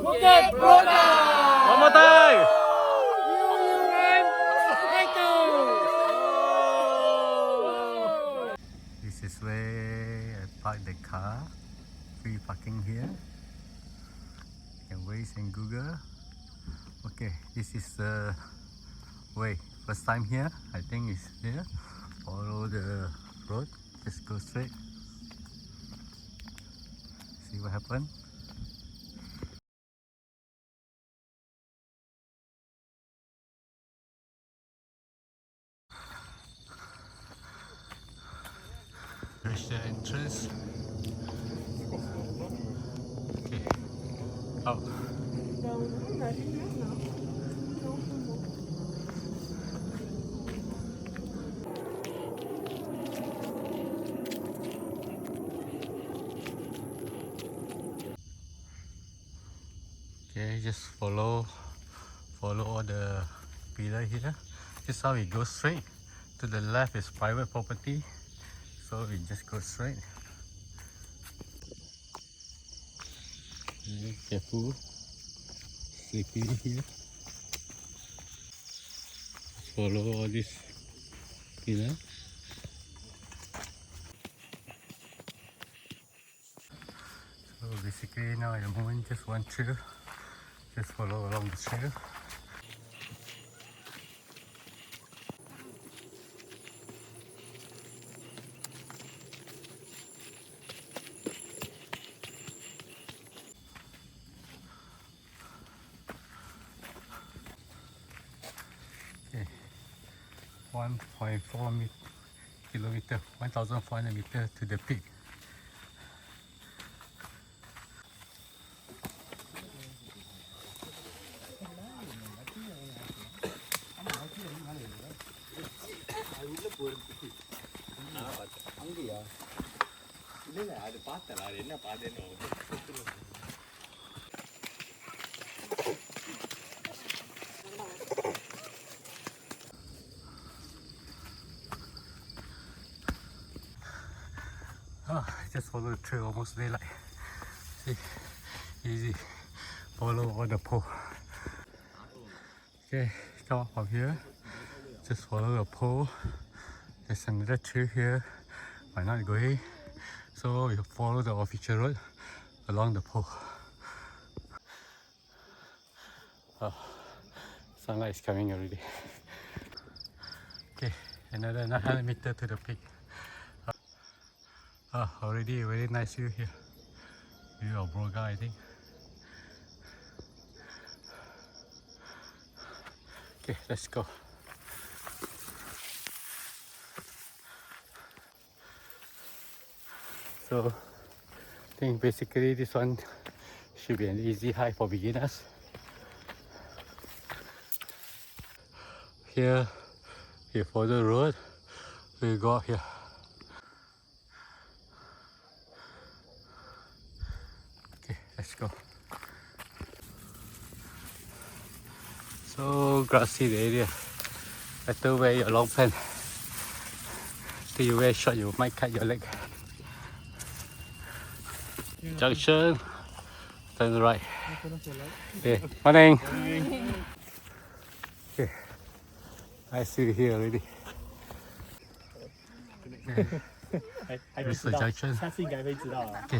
Bukit Broga! One more time! This is where I park the car. Free parking here. You can Waze and Google. Okay, this is the way. First time here, I think it's here. Follow the road, just go straight. See what happens. There's the entrance. Okay, out. Okay, just follow all the pillar here. This is how it goes straight. To the left is private property, so it just goes straight. Be careful, slippery here. Follow all this pillar. So basically now at the moment just one trail. Just follow along the trail. Okay, 1.4 kilometer, 1,400 meters to the peak. Oh, just follow the trail, almost daylight. See, easy. Follow all the pole. Okay, come up from here. Just follow the pole. There's another trail here. Might not going. So you follow the official road along the pole. Oh, sunlight is coming already. Okay, another 900 meters to the peak. Already a very nice view here. View of Broga, I think. Okay, let's go. So, I think basically this one should be an easy hike for beginners. Here, you follow the road, we go up here. Okay, let's go. So grassy the area. Better wear your long pants. If you wear short, you might cut your leg. Junction, turn right. Okay, morning. Okay, I see you here already. Okay. 还没知道，下次应该会知道了。 Okay,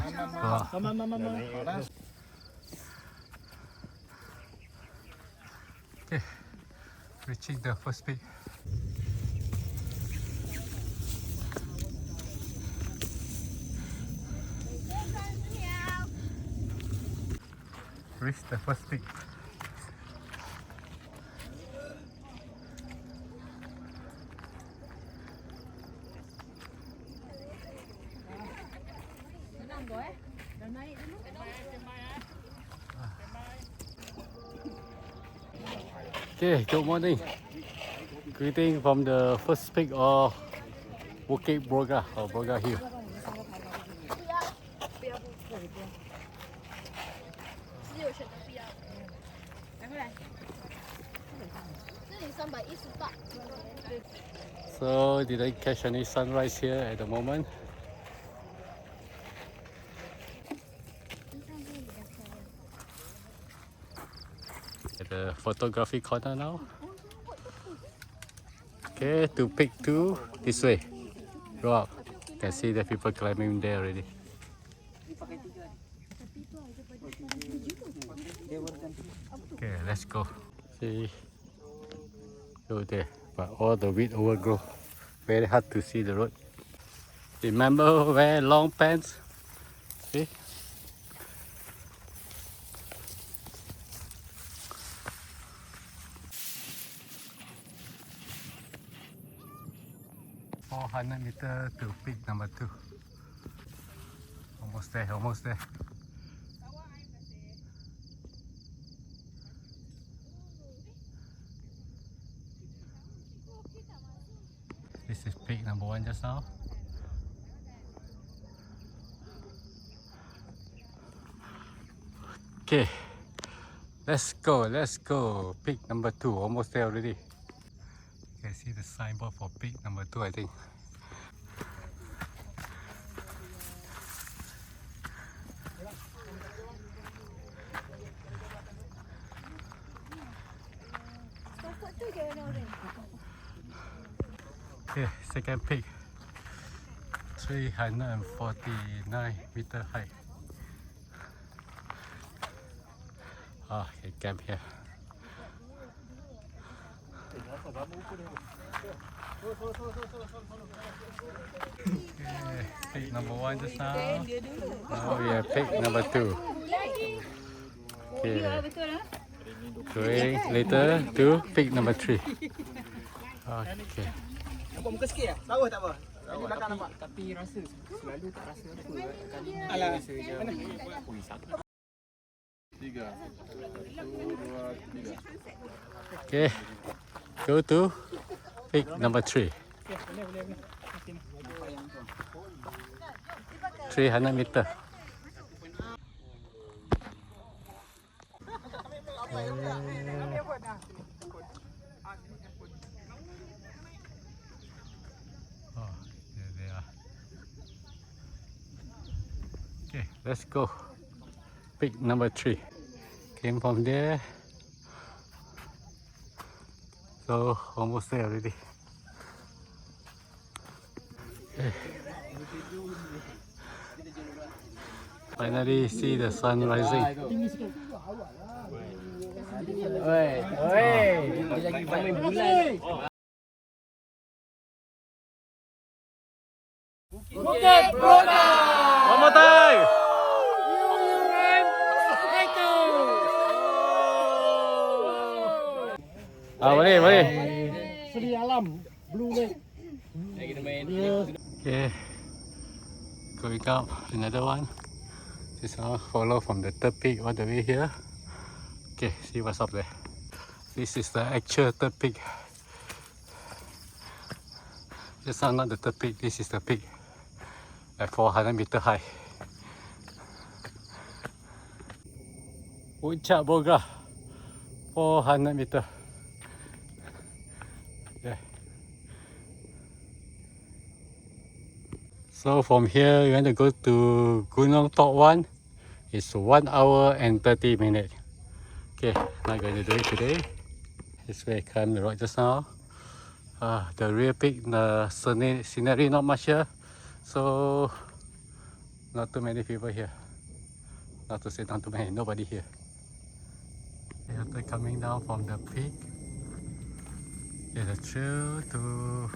go. 慢慢，好了。 Okay, reaching the first peak. Reach the first peak. Okay, good morning. Greeting from the first peak of Bukit Broga or Broga Hill. 只有选择不要。来回来。这里310度。So didn't catch any sunrise here at the moment. At the photography corner now. Okay, to pick 2 this way. Go up. You can see the people climbing there already. Okay, let's go. See, go there, but all the weed overgrow. Very hard to see the road. Remember wear long pants. See? $400 to peak number 2. Almost there, almost there. This is peak number 1 just now. Okay, let's go. Peak number 2, almost there already. You can see the signboard for peak number 2, I think. Okay, second peak, 349-meter high. Ah, you camp here. Okay, peak number 1 just now. Now we have peak number 2. Okay, going later to peak number 3. Okay. Muka sikit ya? Tahu tak apa? Di belakang nampak. Tapi rasa selalu tak rasa apa kali ni. Alah, mana? 3, 1, 2, 3. Okay, go to peak number 3. 300 meter. Oh, there they are. Okay, let's go. Peak number 3. Came from there. So almost there already. Okay. Finally see the sun rising. Oi, dia lagi main bulan. Bukit Broga. One more time. Boleh. Seri Alam, Blue Lake. Okay, going up another one. Just follow from the third peak all the way here. Okay, see what's up there. This is the actual third peak. This is not the third peak, this is the peak at 400 meter high. Puncak Broga, 400 meter. Yeah. So from here, you want to go to Gunung Tok 1. It's 1 hour and 30 minutes. Okay, not going to do it today. This way I climbed the rock just now. The rear peak, the scenery not much here. So, not too many people here. Not to say not too many, nobody here. After coming down from the peak, there's a trail to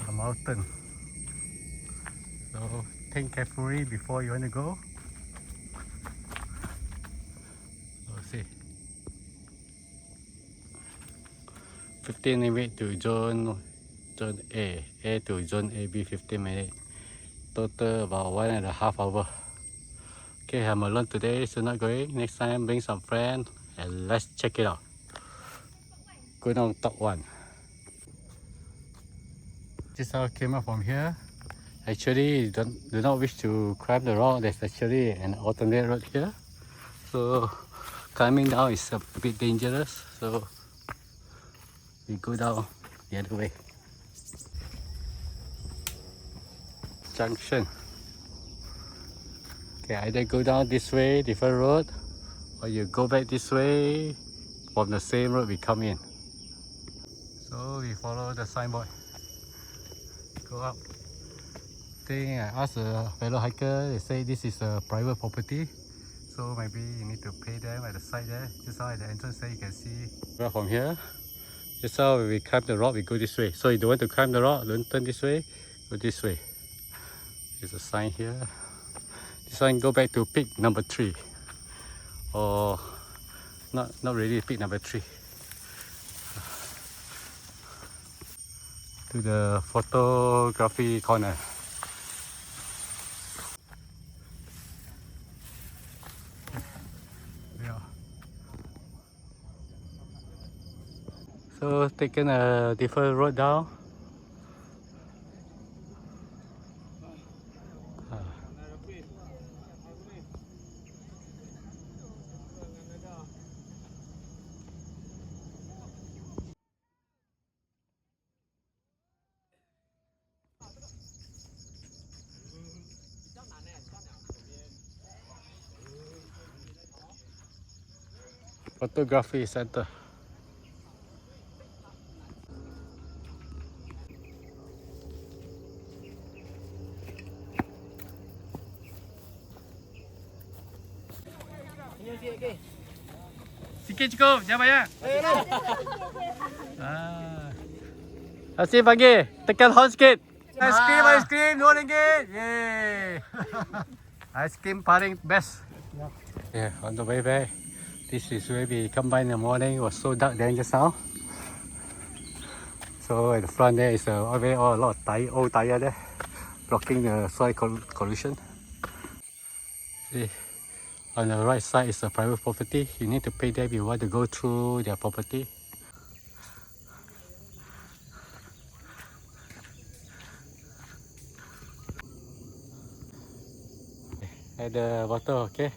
a mountain. So think carefully before you want to go. So see, 15 minutes to zone A, A to zone AB 15 minutes. Total about 1.5 hours. Okay, I'm alone today, so not going. Next time bring some friends and let's check it out. Gunung Tok 1. This is how I came up from here. Actually, do not wish to climb the rock. There's actually an alternate road here. So climbing down is a bit dangerous. So we go down the other way. Junction. Okay, either go down this way, different road, or you go back this way from the same road we come in. So we follow the signboard, go up. I asked a fellow hiker, they say this is a private property, so maybe you need to pay them at the side there. Just how at the entrance there you can see. Well, from here, just how we climb the rock, we go this way. So you don't want to climb the rock, don't turn this way, go this way. There's a sign here. This one go back to peak number 3, or not really peak number 3. To the photography corner. Yeah. So taking a different road down. Photography center. Sikit cukup, jangan banyak. Asyik pagi, tekan horn sikit. Ice cream, RM2. Yay! Ice cream paling best. Yeah, on the way back. This is where we come by in the morning. It was so dark then just now. So at the front there is a lot of old tire there, blocking the soil collision. See, on the right side is a private property. You need to pay them if you want to go through their property. At the bottom, okay.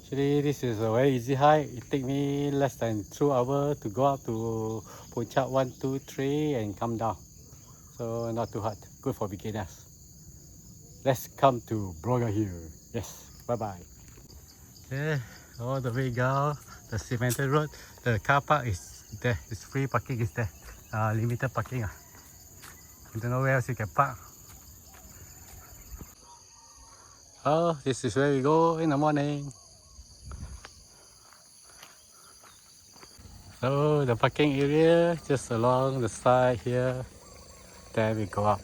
Actually, this is a very easy hike. It takes me less than 2 hours to go up to Puncak 1, 2, 3 and come down. So not too hard. Good for beginners. Let's come to Broga here. Yes. Bye bye. Okay, all the way down the cemented road. The car park is there. It's free parking is there. Limited parking. I don't know where else you can park. Oh, this is where we go in the morning. So the parking area just along the side here. Then we go up.